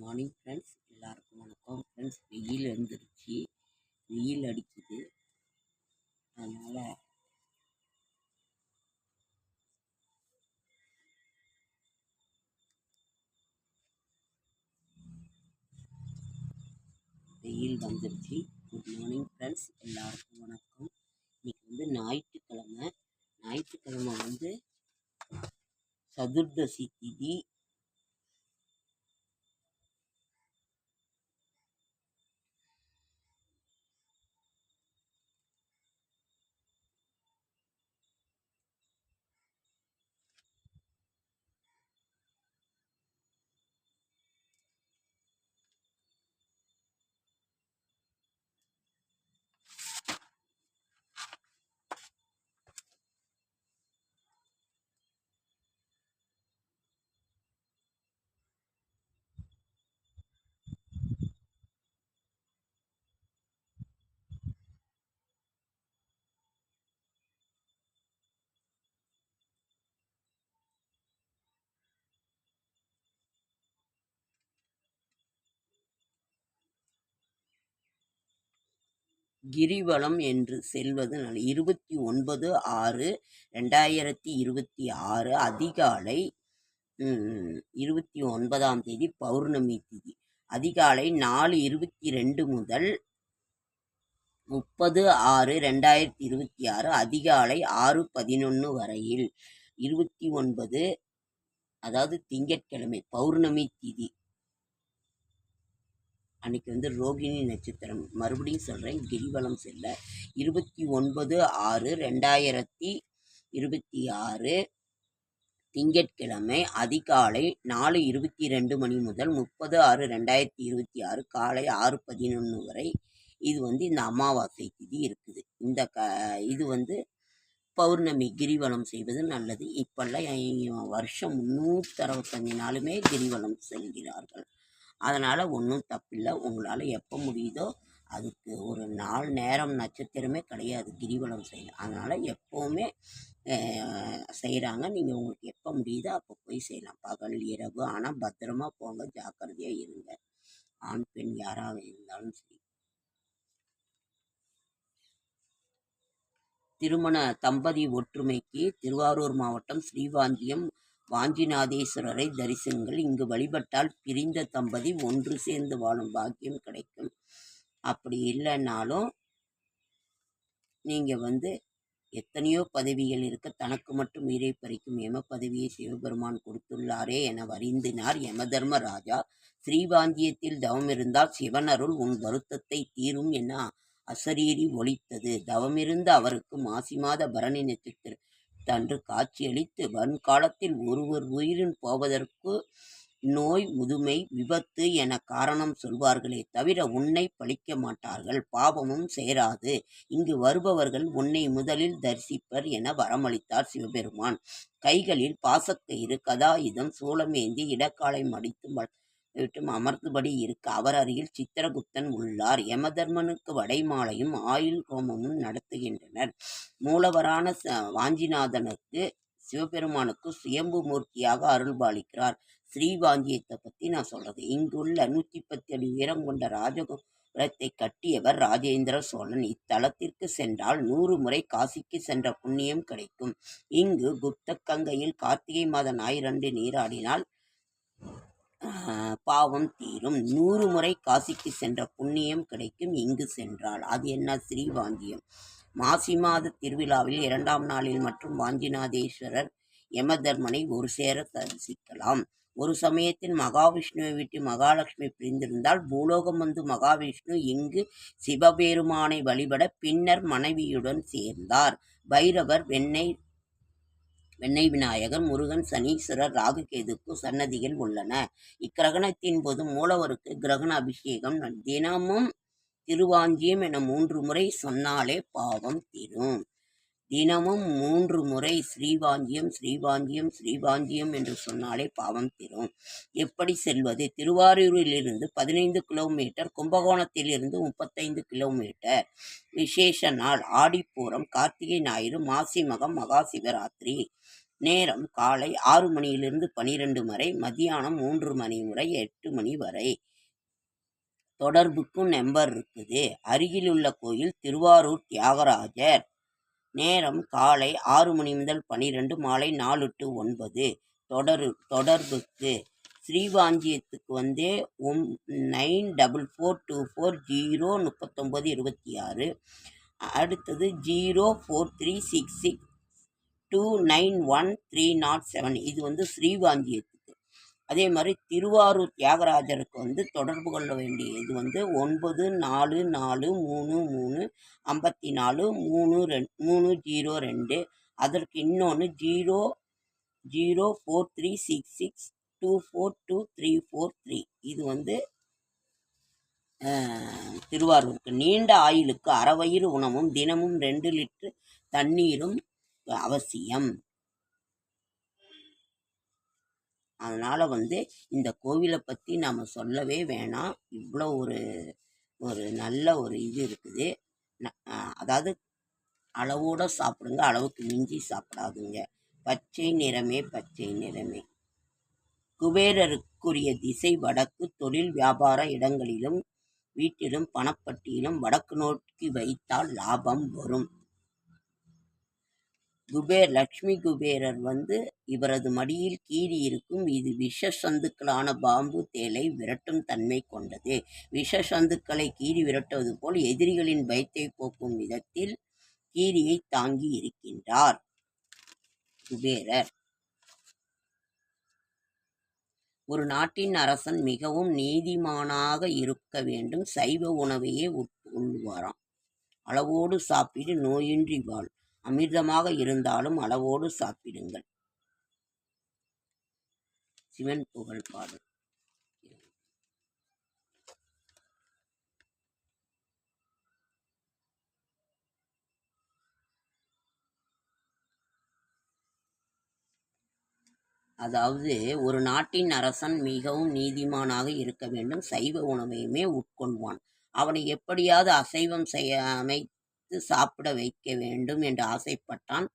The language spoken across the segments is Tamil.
மார்னிங் ஃப்ரெண்ட்ஸ், எல்லாருக்கும் வணக்கம் ஃப்ரெண்ட்ஸ். வெயில் எழுந்திருச்சு, வெயில் அடிக்குது. அதனால் வெயில் வந்துருச்சு. குட் மார்னிங் ஃப்ரெண்ட்ஸ், எல்லாருக்கும் வணக்கம். இன்னைக்கு ஞாயிற்றுக்கிழமை சதுர்தசி திதி. கிரிவலம் என்று செல்வது 29/6/2026 அதிகாலை 29ஆம் தேதி பௌர்ணமி திதி. அதிகாலை 4:22 முதல் 30/6/2026 அதிகாலை 6:11 வரையில் 29, அதாவது திங்கட்கிழமை பௌர்ணமி திதி அன்னைக்கு ரோகிணி நட்சத்திரம். மறுபடியும் சொல்கிறேன், கிரிவலம் செல்ல 29/6/2026 திங்கட்கிழமை அதிகாலை 4:22 மணி முதல் 30/6/2026 காலை 6:11 வரை. இது இந்த அமாவாசை திதி இருக்குது. இது பௌர்ணமி. கிரிவலம் செய்வது நல்லது. இப்பெல்லாம் வருஷம் 365 நாளுமே கிரிவலம் செல்கிறார்கள். அதனால் ஒன்றும் தப்பில்லை. உங்களால் எப்போ முடியுதோ, அதுக்கு ஒரு நாள் நேரம் நட்சத்திரமே கிடையாது கிரிவலம் செய்யலாம். அதனால் எப்போவுமே செய்கிறாங்க. நீங்கள் உங்களுக்கு எப்போ முடியுதோ அப்போ போய் செய்யலாம், பகல் இரவு. ஆனால் பத்திரமா போங்க, ஜாக்கிரதையாக இருங்க. ஆண் பெண் யாராக இருந்தாலும் சரி. திருமண தம்பதி ஒற்றுமைக்கு திருவாரூர் மாவட்டம் ஸ்ரீவாஞ்சியம் வாஞ்சிநாதேஸ்வரரை தரிசியுங்கள். இங்கு வழிபட்டால் பிரிந்த தம்பதி ஒன்று சேர்ந்து வாழும் பாக்கியம் கிடைக்கும். அப்படி இல்லைன்னாலும் நீங்கள் எத்தனையோ பதவிகள் இருக்க, தனக்கு மட்டும் உயிரை பறிக்கும் யம பதவியை சிவபெருமான் கொடுத்துள்ளாரே என வருந்தினார் யமதர்ம ராஜா. ஸ்ரீவாஞ்சியத்தில் தவம் இருந்தால் சிவனருள் உன் வருத்தத்தை தீரும் என அசரீரி ஒலித்தது. தவமிருந்த அவருக்கு மாசி மாத பரணி நட்சத்திரத்தன்று காட்சியளித்து, வருங்காலத்தில் ஒருவர் உயிரின் போவதற்கு நோய், முதுமை, விபத்து என காரணம் சொல்வார்களே தவிர உன்னை பழிக்க மாட்டார்கள், பாவமும் சேராது. இங்கு வருபவர்கள் உன்னை முதலில் தரிசிப்பர் என வரமளித்தார் சிவபெருமான். கைகளில் பாசக்கயிறு, கதாயுதம், சூளமேந்தி இடக்காலை மடித்து அமர்ந்தபடி இருக்க அவர் அருகில் சித்திரகுப்தன் உள்ளார். யமதர்மனுக்கு வடைமாலையும் ஆயுள் ஹோமமும் நடத்துகின்றனர். மூலவரான வாஞ்சிநாதனுக்கு சிவபெருமானுக்கு சுயம்பு மூர்த்தியாக அருள்பாலிக்கிறார். ஸ்ரீவாஞ்சியத்தை பற்றி நான் சொல்றது. இங்குள்ள 110 அடி உயரம் கொண்ட ராஜகோபுரத்தை கட்டியவர் ராஜேந்திர சோழன். இத்தலத்திற்கு சென்றால் 100 முறை காசிக்கு சென்ற புண்ணியம் கிடைக்கும். இங்கு குப்த கங்கையில் கார்த்திகை மாத ஞாயிறன்று நீராடினால் பாவம் தீரும். 100 முறை காசிக்கு சென்ற புண்ணியம் கிடைக்கும் இங்கு சென்றால். அது என்ன? ஸ்ரீவாஞ்சியம். மாசி மாத திருவிழாவில் 2ஆம் நாளில் மற்றும் வாஞ்சிநாதேஸ்வரர் யமதர்மனை ஒரு சேர தரிசிக்கலாம். ஒரு சமயத்தில் மகாவிஷ்ணுவை விட்டு மகாலட்சுமி பிரிந்திருந்தால் பூலோகம் மகாவிஷ்ணு இங்கு சிவபெருமானை வழிபட பின்னர் மனைவியுடன் சேர்ந்தார். பைரவர், வெண்ணெய் விநாயகர், முருகன், சனீஸ்வரர், ராகுகேதுக்கு சன்னதிகள் உள்ளன. இக்கிரகணத்தின் போது மூலவருக்கு கிரகண அபிஷேகம் தினமும் திருவாஞ்சியம் என 3 முறை சொன்னாலே பாவம் தீரும். தினமும் 3 முறை ஸ்ரீவாஞ்சியம் ஸ்ரீவாஞ்சியம் ஸ்ரீவாஞ்சியம் என்று சொன்னாலே பாவம் தீரும். எப்படி செல்வது? திருவாரூரிலிருந்து 15 கிலோமீட்டர், கும்பகோணத்திலிருந்து 35 கிலோமீட்டர். விசேஷ நாள் ஆடிப்பூரம், கார்த்திகை ஞாயிறு, மாசி மகம், மகா சிவராத்திரி. நேரம் காலை 6 மணியிலிருந்து 12 வரை, மதியானம் 3 மணி முறை 8 மணி வரை. தொடர்புக்கும் நம்பர் இருக்குது. அருகிலுள்ள கோயில் திருவாரூர் தியாகராஜர். நேரம் காலை 6 மணி முதல் 12, மாலை 4 to 9. தொடர்புக்கு ஸ்ரீவாஞ்சியத்துக்கு 9442403926. அடுத்தது 043662913007. இது ஸ்ரீவாஞ்சியத்துக்கு. அதே மாதிரி திருவாரூர் தியாகராஜருக்கு தொடர்பு கொள்ள வேண்டிய இது 9443543302. அதற்கு இன்னொன்று 004366242343. இது திருவாரூருக்கு. நீண்ட ஆயுளுக்கு அறவயிறு உணவும் தினமும் 2 லிட்டர் தண்ணீரும் அவசியம். அதனால் இந்த கோவிலை பற்றி நாம் சொல்லவே வேணாம். இவ்வளோ ஒரு நல்ல ஒரு இது இருக்குது. அதாவது அளவோடு சாப்பிடுங்க, அளவுக்கு மிஞ்சி சாப்பிடாதுங்க. பச்சை நிறமே பச்சை நிறமே. குபேரருக்குரிய திசை வடக்கு. தொழில் வியாபார இடங்களிலும் வீட்டிலும் பணப்பட்டியிலும் வடக்கு நோக்கி வைத்தால் லாபம் வரும். லட்சுமி குபேரர் இவரது மடியில் கீரி இருக்கும். இது விஷ சந்துக்களான பாம்பு தேலை விரட்டும் தன்மை கொண்டது. விஷ சந்துக்களை கீரி விரட்டுவது போல் எதிரிகளின் பயத்தை போக்கும் விதத்தில் கீரியை தாங்கி இருக்கின்றார் குபேரர். ஒரு நாட்டின் அரசன் மிகவும் நீதிமானாக இருக்க வேண்டும். சைவ உணவையே உட்கொள்வாராம். அளவோடு சாப்பிடு, நோயின்றி வாழ். அமிர்தமாக இருந்தாலும் அளவோடு சாப்பிடுங்கள். சிவன் புகழ் பாடு. அதாவது ஒரு நாட்டின் அரசன் மிகவும் நீதிமானாக இருக்க வேண்டும். சைவ உணவையுமே உட்கொள்வான். அவனை எப்படியாவது அசைவம் அமைத்து சாப்பிட வைக்க வேண்டும் என்று ஆசைப்பட்டான்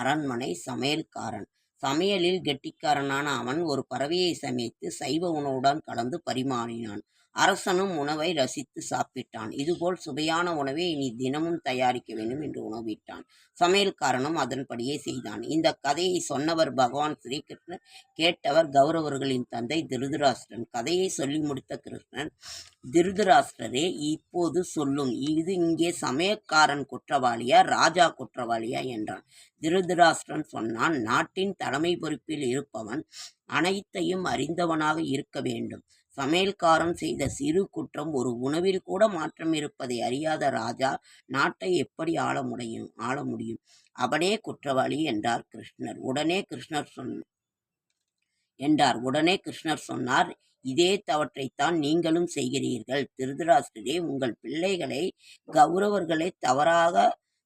அரண்மனை சமையல்காரன். சமையலில் கெட்டிக்காரனான அவன் ஒரு பறவையை சமைத்து சைவ உணவுடன் கலந்து பரிமாறினான். அரசனும் உணவை ரசித்து சாப்பிட்டான். இதுபோல் சுவையான உணவை இனி தினமும் தயாரிக்க வேண்டும் என்று உணவிட்டான். சமையல்காரனும் அதன்படியே செய்தான். இந்த கதையை சொன்னவர் பகவான் ஸ்ரீகிருஷ்ணர், கேட்டவர் கௌரவர்களின் தந்தை திருதராஷ்டிரன். கதையை சொல்லி முடித்த கிருஷ்ணன், திருதராஷ்டிரரே, இப்போது சொல்லும், இது இங்கே சமையல்காரன் குற்றவாளியா ராஜா குற்றவாளியா என்றான். திருதராஷ்டிரன் சொன்னான், நாட்டின் தலைமை பொறுப்பில் இருப்பவன் அனைத்தையும் அறிந்தவனாக இருக்க வேண்டும். சமையல்காரன் செய்த சிறு குற்றம், ஒரு உணவில் கூட மாற்றம் இருப்பதை அறியாத ராஜா நாட்டை எப்படி ஆள முடியும்? அவனே குற்றவாளி என்றார் கிருஷ்ணர். உடனே கிருஷ்ணர் சொன்னார், இதே தவற்றைத்தான் நீங்களும் செய்கிறீர்கள். திருதராஷ்டிரரே, உங்கள் பிள்ளைகளை கௌரவர்களை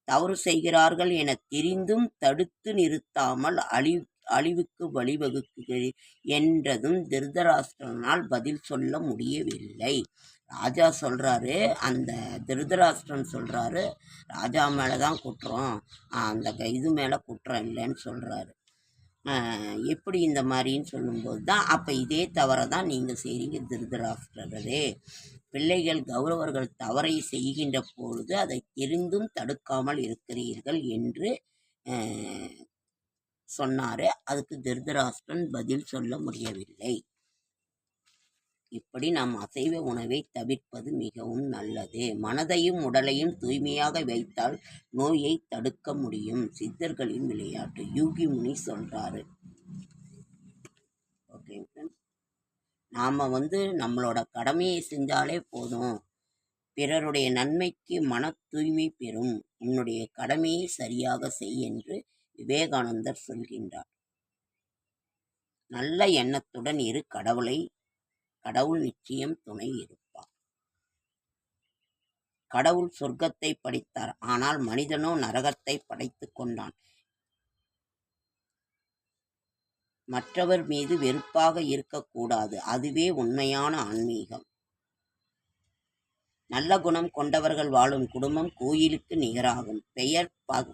தவறு செய்கிறார்கள் என தெரிந்தும் தடுத்து நிறுத்தாமல் அழிவுக்கு வழிவகுக்கிறீர்கள் என்றதும் திருதராஷ்டிரனால் பதில் சொல்ல முடியவில்லை. ராஜா சொல்றாரு, அந்த திருதராஷ்டிரன் சொல்றாரு, ராஜா மேலதான் குற்றம், அந்த இது மேல குற்றம் இல்லைன்னு சொல்றாரு. எப்படி இந்த மாதிரின்னு சொல்லும்போது தான், அப்ப இதே தவறை தான் நீங்க செய்றீங்க திருதராஷ்டிரரே. பிள்ளைகள் கௌரவர்கள் தவறை செய்கின்ற பொழுது அதை தெரிந்தும் தடுக்காமல் இருக்கிறீர்கள் என்று சொன்னாரு. அதுக்கு திருதராஷ்டிரன் பதில் சொல்ல முடியவில்லை. இப்படி நாம் அசைவ உணவை தவிர்ப்பது மிகவும் நல்லது. மனதையும் உடலையும் தூய்மையாக வைத்தால் நோயை தடுக்க முடியும். சித்தர்களின் விளையாட்டு. யூகி முனி சொல்றாரு. ஓகே, நாம நம்மளோட கடமையை செஞ்சாலே போதும். பிறருடைய நன்மைக்கு மன தூய்மை பெறும். உன்னுடைய கடமையை சரியாக செய் என்று விவேகானந்தர் சொல்கின்றார். நல்ல எண்ணத்துடன் இரு. கடவுள் நிச்சயம் துணை இருப்பார். கடவுள் சொர்க்கத்தை படைத்தார், ஆனால் மனிதனோ நரகத்தை படைத்துக் கொண்டான். மற்றவர் மீது வெறுப்பாக இருக்கக்கூடாது. அதுவே உண்மையான ஆன்மீகம். நல்ல குணம் கொண்டவர்கள் வாழும் குடும்பம் கோயிலுக்கு நிகராகும். பெயர்,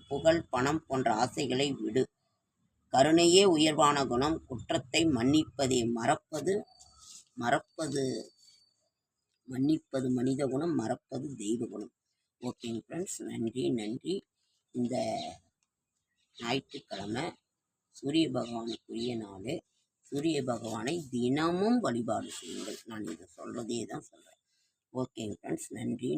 புகழ், பணம் போன்ற ஆசைகளை விடு. கருணையே உயர்வான குணம். குற்றத்தை மன்னிப்பதே மன்னிப்பது மனித குணம், மறப்பது தெய்வ குணம். ஓகேங்க ஃப்ரெண்ட்ஸ், நன்றி. இந்த ஞாயிற்றுக்கிழமை சூரிய பகவானுக்குரிய நாள். சூரிய பகவானை தினமும் வழிபாடு செய்யுங்கள். நான் இதை சொல்கிறதே தான் சொல்கிறேன். ஓகேங்க ஃப்ரெண்ட்ஸ், நன்றி.